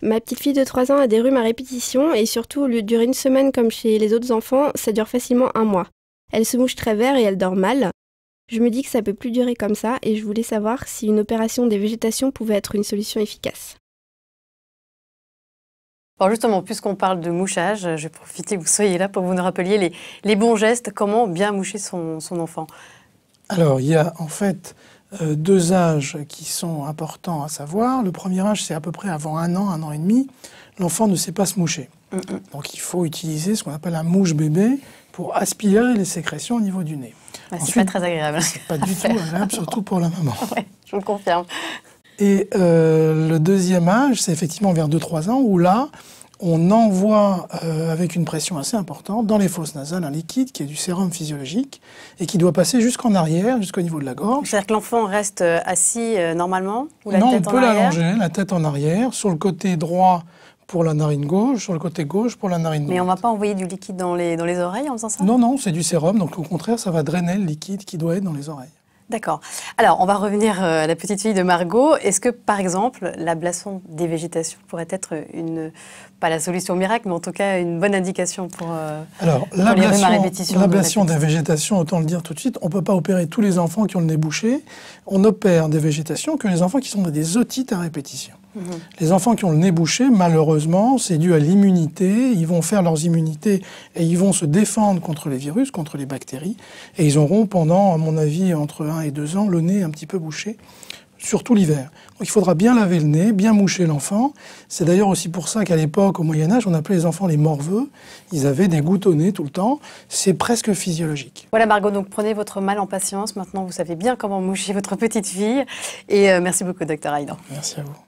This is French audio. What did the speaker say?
Ma petite fille de 3 ans a des rhumes à répétition et surtout, au lieu de durer une semaine comme chez les autres enfants, ça dure facilement 1 mois. Elle se mouche très vert et elle dort mal. Je me dis que ça peut plus durer comme ça et je voulais savoir si une opération des végétations pouvait être une solution efficace. Alors justement, puisqu'on parle de mouchage, je vais profiter que vous soyez là pour que vous nous rappeliez les bons gestes, comment bien moucher son enfant. Alors, il y a en fait 2 âges qui sont importants à savoir. Le premier âge, c'est à peu près avant 1 an et demi. L'enfant ne sait pas se moucher. Donc, il faut utiliser ce qu'on appelle un mouche-bébé pour aspirer les sécrétions au niveau du nez. C'est pas très agréable. C'est pas du tout agréable, surtout pour la maman. Ouais, je vous le confirme. Et le deuxième âge, c'est effectivement vers 2-3 ans, où là, on envoie avec une pression assez importante dans les fosses nasales un liquide qui est du sérum physiologique et qui doit passer jusqu'en arrière, jusqu'au niveau de la gorge. C'est-à-dire que l'enfant reste assis normalement ou la Non, tête on en peut arrière? l'allonger, la tête en arrière, sur le côté droit pour la narine gauche, sur le côté gauche pour la narine droite. Mais on ne va pas envoyer du liquide dans les oreilles en faisant ça? Non, c'est du sérum, donc au contraire, ça va drainer le liquide qui doit être dans les oreilles. D'accord. Alors, on va revenir à la petite fille de Margot. Est-ce que, par exemple, l'ablation des végétations pourrait être pas la solution miracle, mais en tout cas une bonne indication pour les rhumes à répétition? L'ablation des végétations, autant le dire tout de suite, on ne peut pas opérer tous les enfants qui ont le nez bouché. On opère des végétations que les enfants qui sont des otites à répétition. Les enfants qui ont le nez bouché, malheureusement, c'est dû à l'immunité. Ils vont faire leurs immunités et ils vont se défendre contre les virus, contre les bactéries. Et ils auront pendant, à mon avis, entre 1 et 2 ans, le nez un petit peu bouché, surtout l'hiver. Donc il faudra bien laver le nez, bien moucher l'enfant. C'est d'ailleurs aussi pour ça qu'à l'époque, au Moyen-Âge, on appelait les enfants les morveux. Ils avaient des gouttes au nez tout le temps. C'est presque physiologique. Voilà Margot, donc prenez votre mal en patience. Maintenant, vous savez bien comment moucher votre petite fille. Et merci beaucoup, Dr Aydan. Merci à vous.